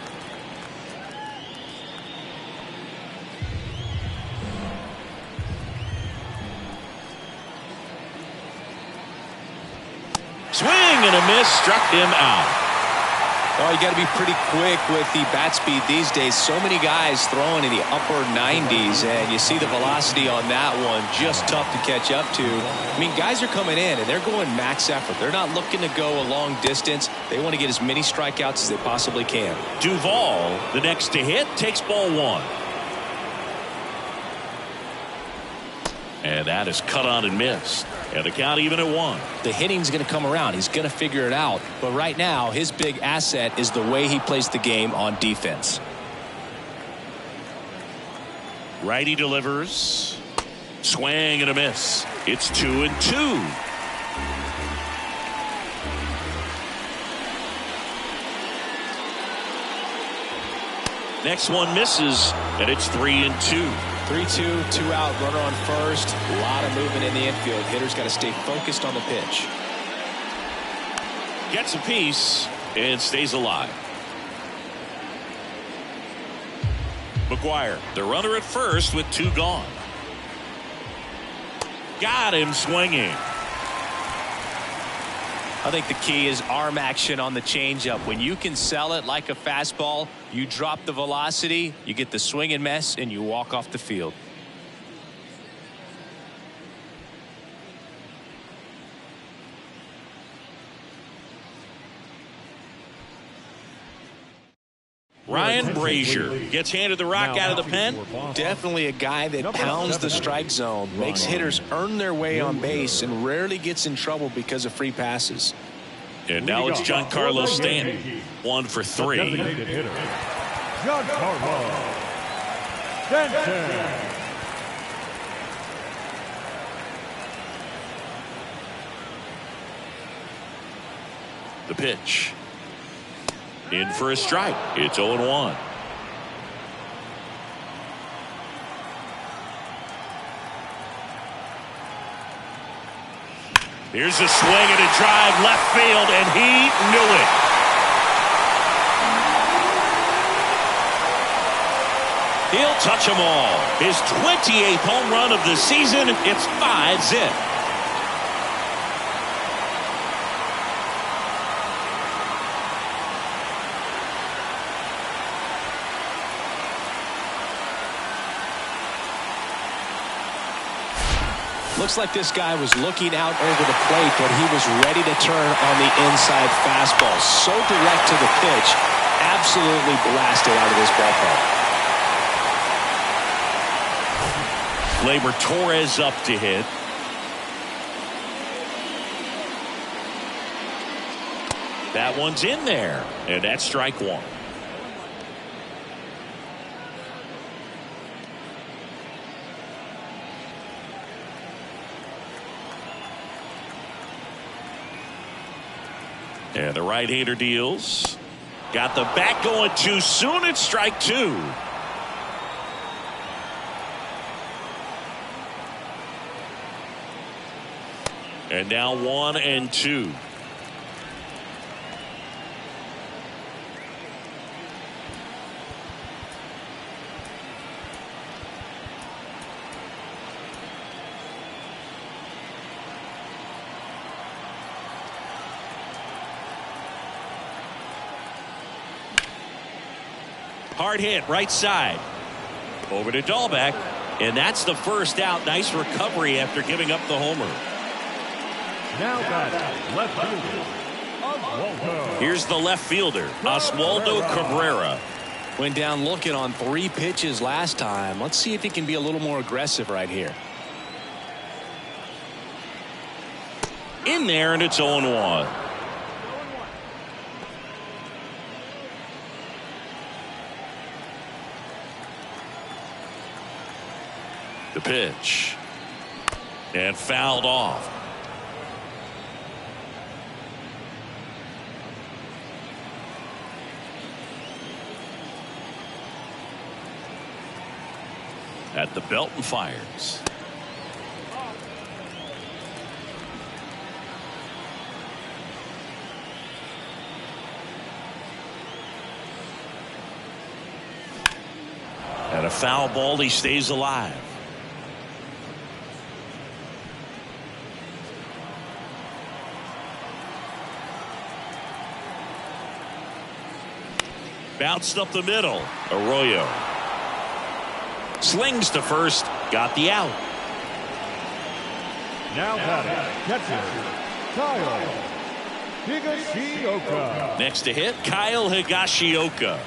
Swing and a miss, struck him out. Oh, you got to be pretty quick with the bat speed these days. So many guys throwing in the upper 90s, and you see the velocity on that one, just tough to catch up to. I mean, guys are coming in, and they're going max effort. They're not looking to go a long distance. They want to get as many strikeouts as they possibly can. Duvall, the next to hit, takes ball one. And that is cut on and missed. And the count even at 1. The hitting's going to come around. He's going to figure it out. But right now, his big asset is the way he plays the game on defense. Righty delivers. Swing and a miss. It's 2-2. Next one misses, and it's 3-2. 3-2, 2 out, runner on first. A lot of movement in the infield. Hitter's got to stay focused on the pitch. Gets a piece and stays alive. McGuire, the runner at first with 2 gone. Got him swinging. I think the key is arm action on the changeup. When you can sell it like a fastball, you drop the velocity, you get the swing and miss, and you walk off the field. Ryan Brazier gets handed the rock out of the pen. Definitely a guy that pounds the strike zone, makes hitters earn their way on base, and rarely gets in trouble because of free passes. And now it's Giancarlo Stanton, 1 for 3. Designated hitter, Giancarlo Stanton. The pitch. In for a strike. It's 0-1. Here's a swing and a drive left field, and he knew it. He'll touch them all. His 28th home run of the season. It's 5-zip. Looks like this guy was looking out over the plate, but he was ready to turn on the inside fastball. So direct to the pitch. Absolutely blasted out of this ballpark. Gleyber Torres up to hit. That one's in there, and that's strike one. And the right-hander deals. Got the bat going too soon. It's strike two. And now 1-2. Hard hit right side. Over to Dahlbeck. And that's the first out. Nice recovery after giving up the homer. Now batting, left fielder, Oswaldo. Here's the left fielder, Oswaldo Cabrera. Went down looking on 3 pitches last time. Let's see if he can be a little more aggressive right here. In there, and it's 0-1. The pitch. And fouled off. At the belt and fires. And a foul ball, he stays alive. Bounced up the middle. Arroyo slings to first. Got the out. Now batting, catcher, Kyle Higashioka. Next to hit, Kyle Higashioka.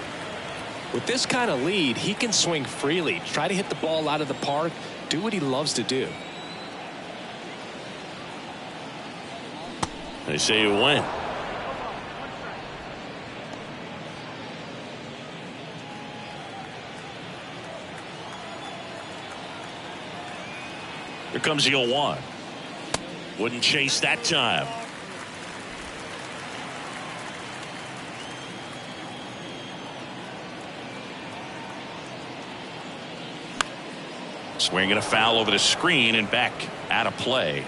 With this kind of lead, he can swing freely. Try to hit the ball out of the park. Do what he loves to do. They say you win. Here comes the 0-1. Wouldn't chase that time. Swinging a foul over the screen and back out of play.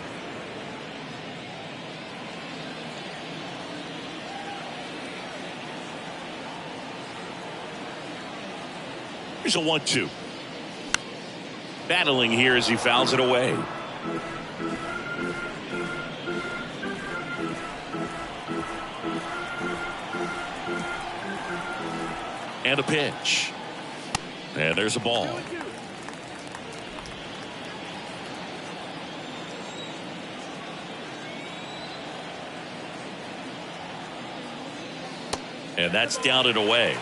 Here's a 1-2. Battling here as he fouls it away. And a pitch. And there's a ball. And that's down and away.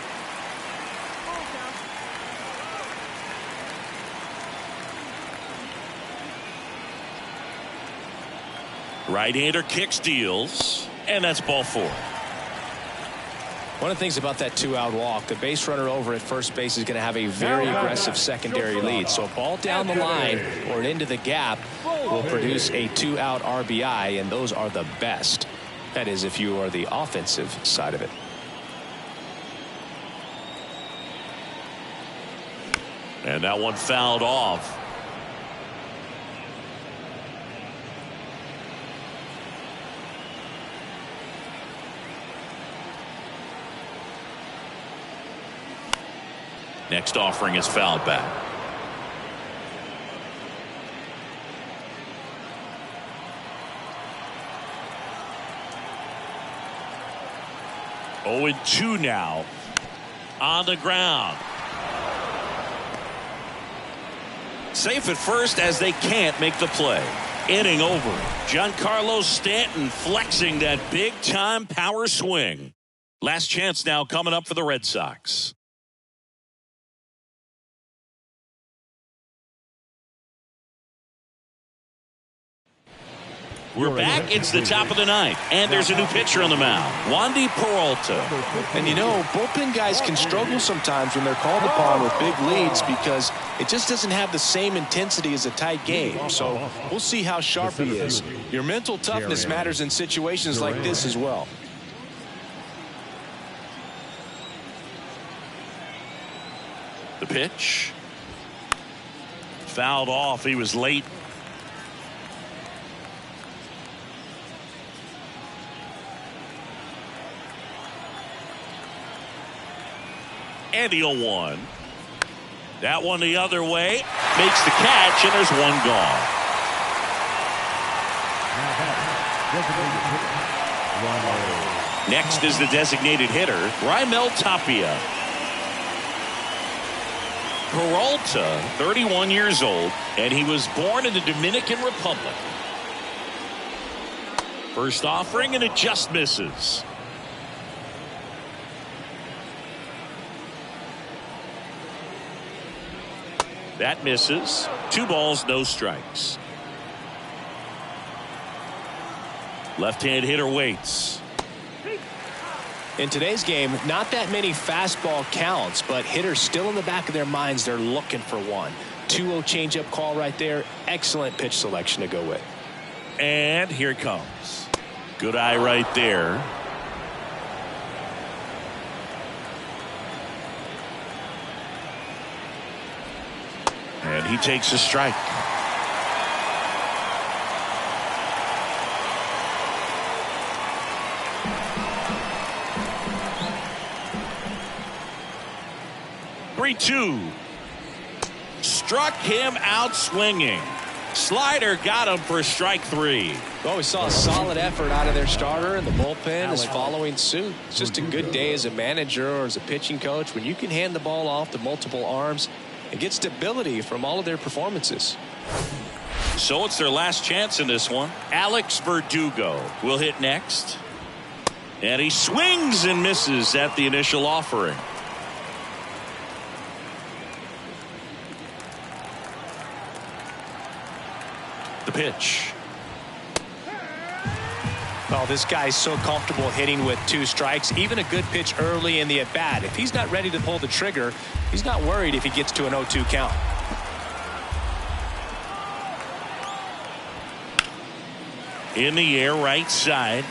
Right-hander kicks, deals, and that's ball 4. One of the things about that 2-out walk, the base runner over at first base is going to have a very aggressive secondary lead. So a ball down the line or into the gap will produce a 2-out RBI, and those are the best. That is, if you are the offensive side of it. And that one fouled off. Next offering is fouled back. Oh, and 2 now on the ground. Safe at first as they can't make the play. Inning over. Giancarlo Stanton flexing that big-time power swing. Last chance now coming up for the Red Sox. We're back. It's the top of the ninth, and there's a new pitcher on the mound, Wandy Peralta. And you know, bullpen guys can struggle sometimes when they're called upon with big leads because it just doesn't have the same intensity as a tight game. So we'll see how sharp he is. Your mental toughness matters in situations like this as well. The pitch. Fouled off. He was late. And the 0-1. That one the other way. Makes the catch, and there's one gone. Next is the designated hitter, Raimel Tapia. Peralta, 31 years old, and he was born in the Dominican Republic. First offering, and it just misses. That misses. 2 balls, no strikes. Left-hand hitter waits. In today's game, not that many fastball counts, but hitters still in the back of their minds, they're looking for one. 2-0 changeup call right there. Excellent pitch selection to go with. And here it comes. Good eye right there. And he takes a strike. Three-2. Struck him out swinging. Slider got him for strike 3. Well, we saw a solid effort out of their starter, and the bullpen is following suit. It's just a good day as a manager or as a pitching coach when you can hand the ball off to multiple arms and get stability from all of their performances. So it's their last chance in this one. Alex Verdugo will hit next. And he swings and misses at the initial offering. The pitch. Well, this guy's so comfortable hitting with 2 strikes. Even a good pitch early in the at-bat. If he's not ready to pull the trigger, he's not worried if he gets to an 0-2 count. In the air, right side.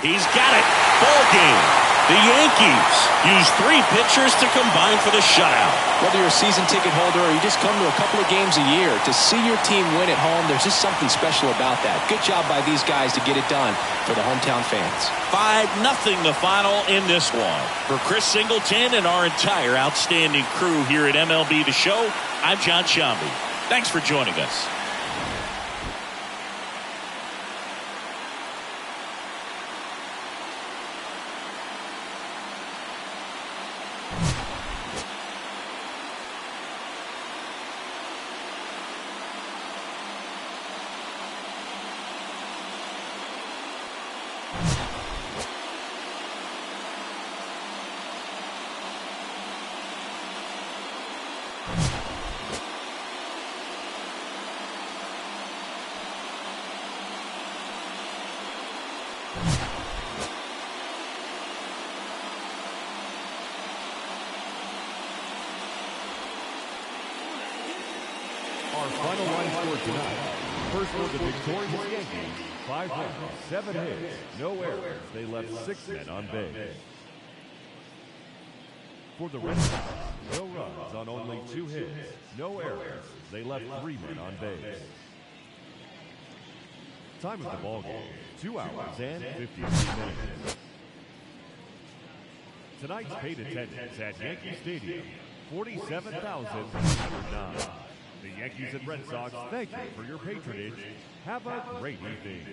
He's got it. Ball game. The Yankees use 3 pitchers to combine for the shutout. Whether you're a season ticket holder or you just come to a couple of games a year, to see your team win at home, there's just something special about that. Good job by these guys to get it done for the hometown fans. 5-0 the final in this one. For Chris Singleton and our entire outstanding crew here at MLB The Show, I'm John Shambi. Thanks for joining us. Our final line score tonight. First for the victorious Yankees, 5 runs, 7 hits, no errors. They left 6 men on base. For the Red Sox, no runs on only 2 hits, no errors. They left 3 men on base. Time of the ball game, 2 hours and 53 minutes. Tonight's paid attendance at Yankee Stadium, 47,309. The Yankees and Red Sox thank you for your patronage. Have a great evening.